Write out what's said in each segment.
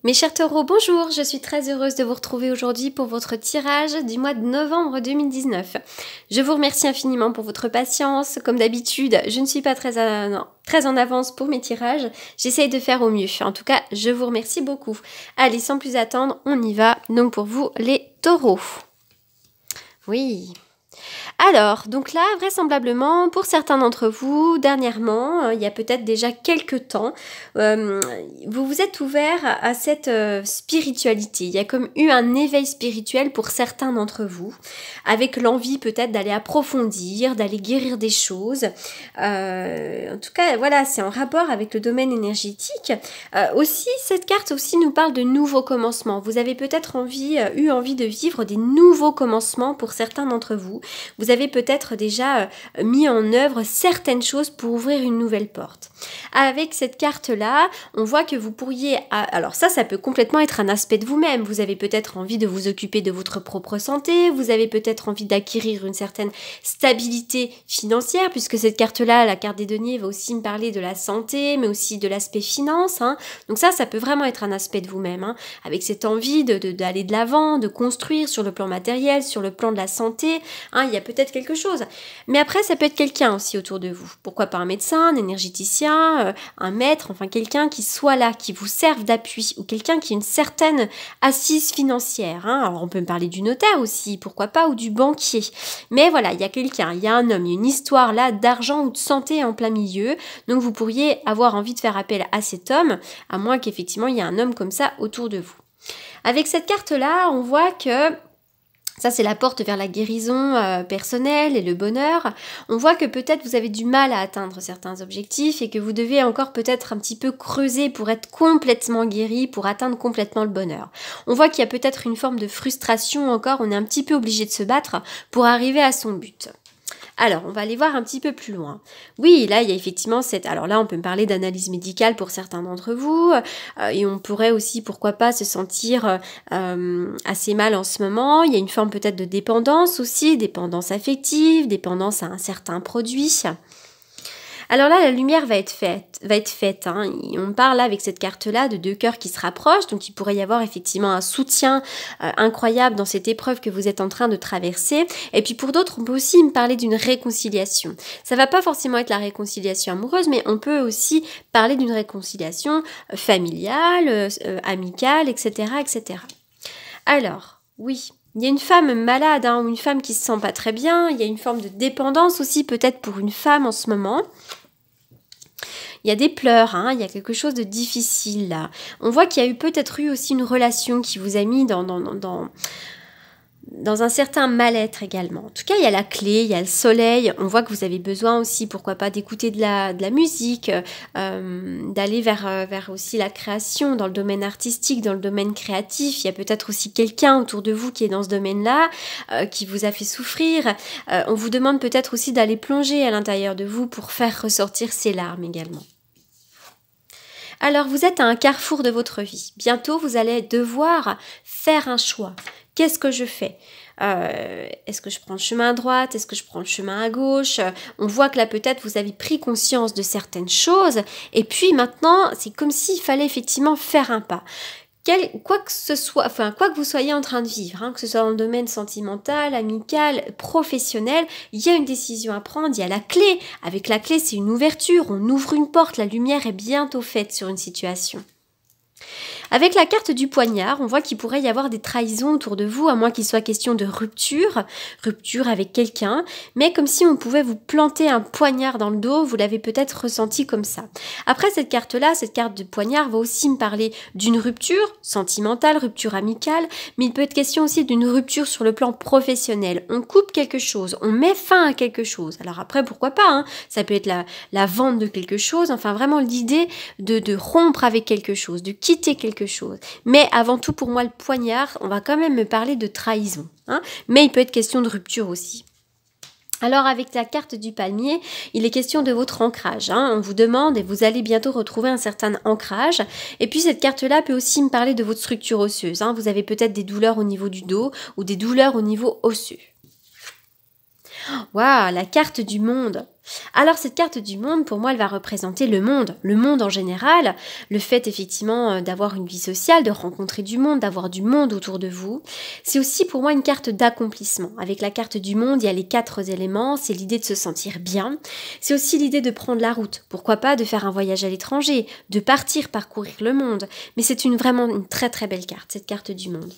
Mes chers taureaux, bonjour, je suis très heureuse de vous retrouver aujourd'hui pour votre tirage du mois de novembre 2019. Je vous remercie infiniment pour votre patience. Comme d'habitude, je ne suis pas très en avance pour mes tirages. J'essaye de faire au mieux. En tout cas, je vous remercie beaucoup. Allez, sans plus attendre, on y va. Donc pour vous, les taureaux. Oui. Alors, donc là, vraisemblablement, pour certains d'entre vous, dernièrement, il y a peut-être déjà quelques temps, vous vous êtes ouvert à cette spiritualité. Il y a comme eu un éveil spirituel pour certains d'entre vous, avec l'envie peut-être d'aller approfondir, d'aller guérir des choses. En tout cas, voilà, c'est en rapport avec le domaine énergétique. Aussi, cette carte aussi nous parle de nouveaux commencements. Vous avez peut-être eu envie de vivre des nouveaux commencements pour certains d'entre vous. Vous avez peut-être déjà mis en œuvre certaines choses pour ouvrir une nouvelle porte. Avec cette carte-là, on voit que vous pourriez... Alors ça peut complètement être un aspect de vous-même. Vous avez peut-être envie de vous occuper de votre propre santé, vous avez peut-être envie d'acquérir une certaine stabilité financière, puisque cette carte-là, la carte des deniers, va aussi me parler de la santé, mais aussi de l'aspect finance. Donc ça peut vraiment être un aspect de vous-même, avec cette envie d'aller de l'avant, de construire sur le plan matériel, sur le plan de la santé. Il y a peut-être quelque chose. Mais après, ça peut être quelqu'un aussi autour de vous. Pourquoi pas un médecin, un énergéticien, un maître, enfin quelqu'un qui soit là, qui vous serve d'appui, ou quelqu'un qui a une certaine assise financière. Alors on peut me parler du notaire aussi, pourquoi pas, ou du banquier. Mais voilà, il y a quelqu'un, il y a un homme, il y a une histoire là d'argent ou de santé en plein milieu. Donc vous pourriez avoir envie de faire appel à cet homme, à moins qu'effectivement il y ait un homme comme ça autour de vous. Avec cette carte-là, on voit que ça, c'est la porte vers la guérison personnelle et le bonheur. On voit que peut-être vous avez du mal à atteindre certains objectifs et que vous devez encore peut-être un petit peu creuser pour être complètement guéri, pour atteindre complètement le bonheur. On voit qu'il y a peut-être une forme de frustration encore, on est un petit peu obligé de se battre pour arriver à son but. Alors, on va aller voir un petit peu plus loin. Oui, là, il y a effectivement cette... Alors là, on peut me parler d'analyse médicale pour certains d'entre vous, et on pourrait aussi, pourquoi pas, se sentir assez mal en ce moment. Il y a une forme peut-être de dépendance aussi, dépendance affective, dépendance à un certain produit. Alors là, la lumière va être faite. On parle là avec cette carte-là de deux cœurs qui se rapprochent, donc il pourrait y avoir effectivement un soutien incroyable dans cette épreuve que vous êtes en train de traverser. Et puis pour d'autres, on peut aussi me parler d'une réconciliation. Ça va pas forcément être la réconciliation amoureuse, mais on peut aussi parler d'une réconciliation familiale, amicale, etc., etc. Alors, oui. Il y a une femme malade ou une femme qui se sent pas très bien. Il y a une forme de dépendance aussi peut-être pour une femme en ce moment. Il y a des pleurs, il y a quelque chose de difficile là. On voit qu'il y a peut-être eu aussi une relation qui vous a mis dans un certain mal-être également. En tout cas, il y a la clé, il y a le soleil. On voit que vous avez besoin aussi, pourquoi pas, d'écouter de la musique, d'aller vers aussi la création dans le domaine artistique, dans le domaine créatif. Il y a peut-être aussi quelqu'un autour de vous qui est dans ce domaine-là, qui vous a fait souffrir. On vous demande peut-être aussi d'aller plonger à l'intérieur de vous pour faire ressortir ces larmes également. Alors, vous êtes à un carrefour de votre vie. Bientôt, vous allez devoir faire un choix. Qu'est-ce que je fais ? Est-ce que je prends le chemin à droite? Est-ce que je prends le chemin à gauche? On voit que là, peut-être, vous avez pris conscience de certaines choses. Et puis, maintenant, c'est comme s'il fallait effectivement faire un pas. Quoi que vous soyez en train de vivre, que ce soit dans le domaine sentimental, amical, professionnel, il y a une décision à prendre, il y a la clé. Avec la clé, c'est une ouverture, on ouvre une porte, la lumière est bientôt faite sur une situation. Avec la carte du poignard, on voit qu'il pourrait y avoir des trahisons autour de vous, à moins qu'il soit question de rupture avec quelqu'un, mais comme si on pouvait vous planter un poignard dans le dos, vous l'avez peut-être ressenti comme ça. Après cette carte-là, cette carte de poignard va aussi me parler d'une rupture sentimentale, rupture amicale, mais il peut être question aussi d'une rupture sur le plan professionnel. On coupe quelque chose, on met fin à quelque chose. Alors après, pourquoi pas, ça peut être la vente de quelque chose, enfin vraiment l'idée de rompre avec quelque chose, de quitter quelque chose. Mais avant tout, pour moi, le poignard, on va quand même me parler de trahison. Mais il peut être question de rupture aussi. Alors avec la carte du palmier, il est question de votre ancrage. On vous demande et vous allez bientôt retrouver un certain ancrage. Et puis cette carte-là peut aussi me parler de votre structure osseuse. Vous avez peut-être des douleurs au niveau du dos ou des douleurs au niveau osseux. Waouh, la carte du monde. Alors cette carte du monde, pour moi, elle va représenter le monde en général, le fait effectivement d'avoir une vie sociale, de rencontrer du monde, d'avoir du monde autour de vous. C'est aussi pour moi une carte d'accomplissement. Avec la carte du monde, il y a les 4 éléments, c'est l'idée de se sentir bien. C'est aussi l'idée de prendre la route, pourquoi pas de faire un voyage à l'étranger, de partir parcourir le monde. Mais c'est vraiment une très très belle carte, cette carte du monde.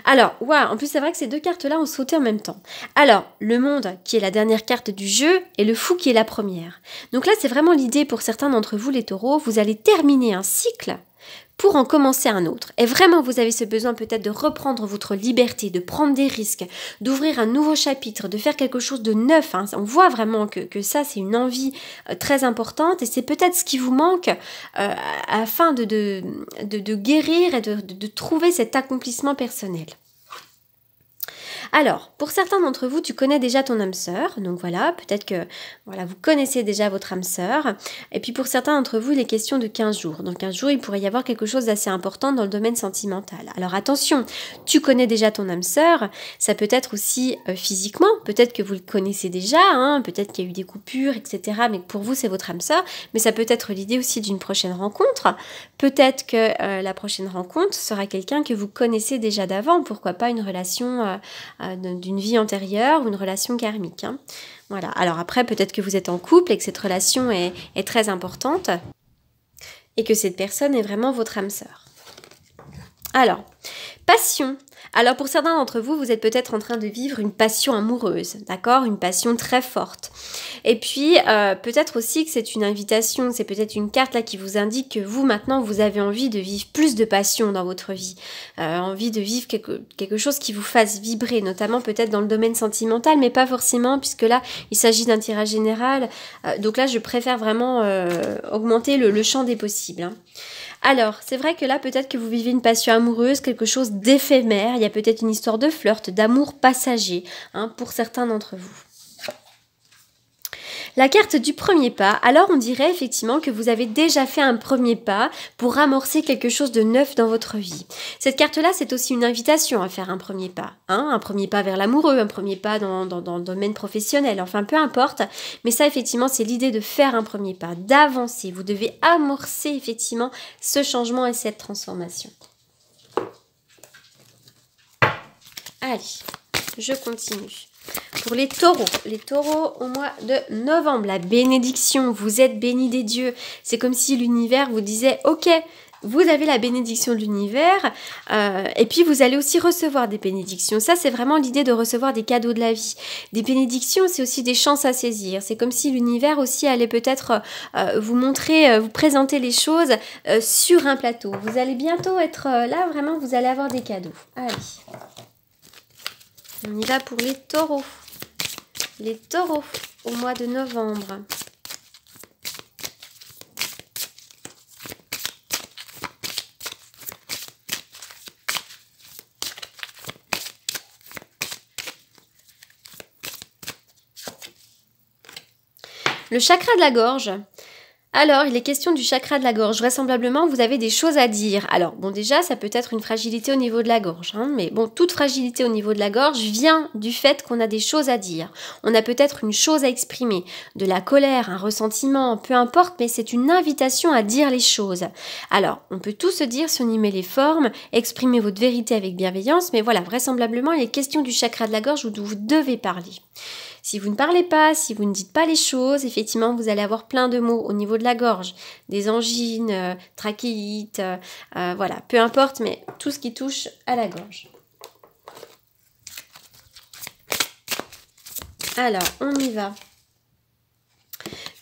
Alors, en plus c'est vrai que ces 2 cartes-là ont sauté en même temps. Alors, le monde qui est la dernière carte du jeu et le fou qui est la première. Donc là, c'est vraiment l'idée pour certains d'entre vous, les taureaux, vous allez terminer un cycle pour en commencer un autre. Et vraiment, vous avez ce besoin peut-être de reprendre votre liberté, de prendre des risques, d'ouvrir un nouveau chapitre, de faire quelque chose de neuf. Hein. On voit vraiment que ça, c'est une envie très importante et c'est peut-être ce qui vous manque afin de guérir et de trouver cet accomplissement personnel. Alors, pour certains d'entre vous, tu connais déjà ton âme sœur, donc voilà, peut-être que vous connaissez déjà votre âme sœur. Et puis pour certains d'entre vous, il est question de 15 jours. Dans 15 jours, il pourrait y avoir quelque chose d'assez important dans le domaine sentimental. Alors attention, tu connais déjà ton âme sœur, ça peut être aussi physiquement, peut-être que vous le connaissez déjà, hein, peut-être qu'il y a eu des coupures, etc. Mais pour vous, c'est votre âme sœur, mais ça peut être l'idée aussi d'une prochaine rencontre. Peut-être que la prochaine rencontre sera quelqu'un que vous connaissez déjà d'avant, pourquoi pas une relation d'une vie antérieure ou une relation karmique. Hein. Voilà. Alors après, peut-être que vous êtes en couple et que cette relation est très importante et que cette personne est vraiment votre âme sœur. Alors, passion. Alors pour certains d'entre vous, vous êtes peut-être en train de vivre une passion amoureuse, d'accord? Une passion très forte. Et puis peut-être aussi que c'est une invitation, c'est peut-être une carte là qui vous indique que vous maintenant vous avez envie de vivre plus de passion dans votre vie, envie de vivre quelque chose qui vous fasse vibrer, notamment peut-être dans le domaine sentimental, mais pas forcément puisque là il s'agit d'un tirage général. Donc là je préfère vraiment augmenter le champ des possibles. Hein. Alors, c'est vrai que là, peut-être que vous vivez une passion amoureuse, quelque chose d'éphémère. Il y a peut-être une histoire de flirt, d'amour passager, hein, pour certains d'entre vous. La carte du premier pas, alors on dirait effectivement que vous avez déjà fait un premier pas pour amorcer quelque chose de neuf dans votre vie. Cette carte-là, c'est aussi une invitation à faire un premier pas, hein, un premier pas vers l'amoureux, un premier pas dans le domaine professionnel, enfin peu importe. Mais ça, effectivement, c'est l'idée de faire un premier pas, d'avancer. Vous devez amorcer effectivement ce changement et cette transformation. Allez, je continue. Pour les taureaux au mois de novembre, la bénédiction, vous êtes bénis des dieux. C'est comme si l'univers vous disait « Ok, vous avez la bénédiction de l'univers et puis vous allez aussi recevoir des bénédictions. » Ça, c'est vraiment l'idée de recevoir des cadeaux de la vie. Des bénédictions, c'est aussi des chances à saisir. C'est comme si l'univers aussi allait peut-être vous montrer, vous présenter les choses sur un plateau. Vous allez bientôt être là, vraiment, vous allez avoir des cadeaux. Allez. On y va pour les taureaux. Les taureaux au mois de novembre. Le chakra de la gorge. Alors, il est question du chakra de la gorge. Vraisemblablement, vous avez des choses à dire. Alors, bon, déjà, ça peut être une fragilité au niveau de la gorge. Hein, mais bon, toute fragilité au niveau de la gorge vient du fait qu'on a des choses à dire. On a peut-être une chose à exprimer. De la colère, un ressentiment, peu importe, mais c'est une invitation à dire les choses. Alors, on peut tout se dire si on y met les formes, exprimer votre vérité avec bienveillance, mais voilà, vraisemblablement, il est question du chakra de la gorge où vous devez parler. Si vous ne parlez pas, si vous ne dites pas les choses, effectivement, vous allez avoir plein de mots au niveau de la gorge. Des angines, trachéites, voilà, peu importe, mais tout ce qui touche à la gorge. Alors, on y va.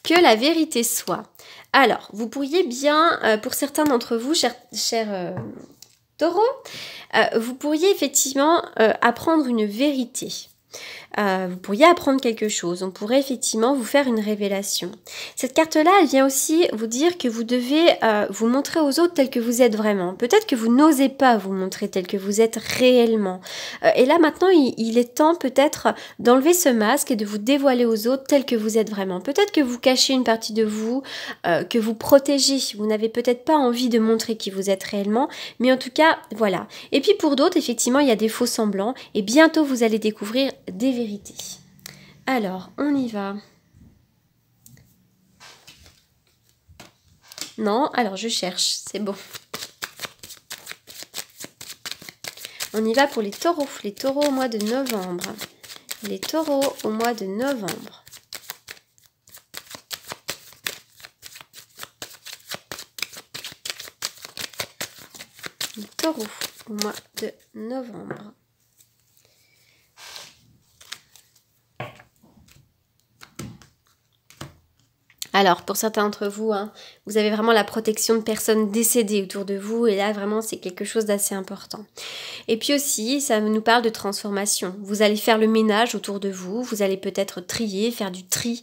Que la vérité soit. Alors, vous pourriez bien, pour certains d'entre vous, chers taureaux, vous pourriez effectivement apprendre une vérité. Vous pourriez apprendre quelque chose, on pourrait effectivement vous faire une révélation. Cette carte-là, elle vient aussi vous dire que vous devez vous montrer aux autres tel que vous êtes vraiment. Peut-être que vous n'osez pas vous montrer tel que vous êtes réellement. Et là, maintenant, il est temps peut-être d'enlever ce masque et de vous dévoiler aux autres tel que vous êtes vraiment. Peut-être que vous cachez une partie de vous, que vous protégez. Vous n'avez peut-être pas envie de montrer qui vous êtes réellement, mais en tout cas, voilà. Et puis pour d'autres, effectivement, il y a des faux semblants et bientôt, vous allez découvrir des vérités. Alors, on y va. Non, alors je cherche, c'est bon. On y va pour les taureaux au mois de novembre. Les taureaux au mois de novembre. Les taureaux au mois de novembre. Alors, pour certains d'entre vous, hein, vous avez vraiment la protection de personnes décédées autour de vous. Et là, vraiment, c'est quelque chose d'assez important. Et puis aussi, ça nous parle de transformation. Vous allez faire le ménage autour de vous. Vous allez peut-être trier, faire du tri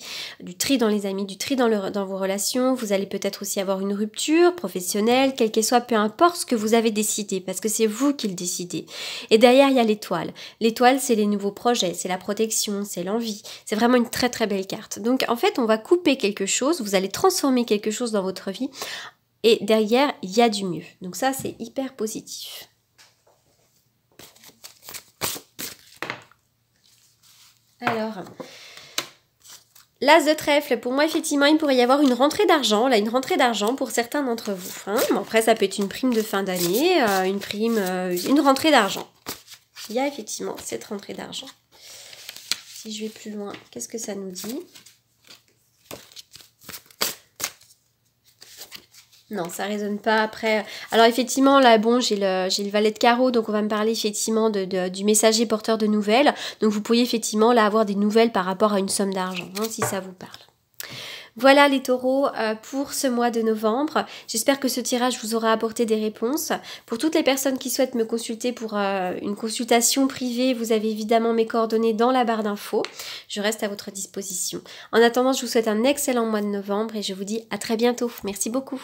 dans les amis, du tri dans vos relations. Vous allez peut-être aussi avoir une rupture professionnelle, quelle qu'elle soit, peu importe ce que vous avez décidé, parce que c'est vous qui le décidez. Et derrière, il y a l'étoile. L'étoile, c'est les nouveaux projets, c'est la protection, c'est l'envie. C'est vraiment une très très belle carte. Donc, en fait, on va couper quelque chose. Vous allez transformer quelque chose dans votre vie et derrière, il y a du mieux. Donc ça, c'est hyper positif. Alors, l'as de trèfle, pour moi, effectivement, il pourrait y avoir une rentrée d'argent. Là, une rentrée d'argent pour certains d'entre vous. Hein. Bon, après, ça peut être une prime de fin d'année, une rentrée d'argent. Il y a effectivement cette rentrée d'argent. Si je vais plus loin, qu'est-ce que ça nous dit ? Non, ça résonne pas après. Alors effectivement, là, bon, j'ai le valet de carreau, donc on va me parler effectivement du messager porteur de nouvelles. Donc vous pourriez effectivement là avoir des nouvelles par rapport à une somme d'argent, hein, si ça vous parle. Voilà les taureaux pour ce mois de novembre. J'espère que ce tirage vous aura apporté des réponses. Pour toutes les personnes qui souhaitent me consulter pour une consultation privée, vous avez évidemment mes coordonnées dans la barre d'infos. Je reste à votre disposition. En attendant, je vous souhaite un excellent mois de novembre et je vous dis à très bientôt. Merci beaucoup.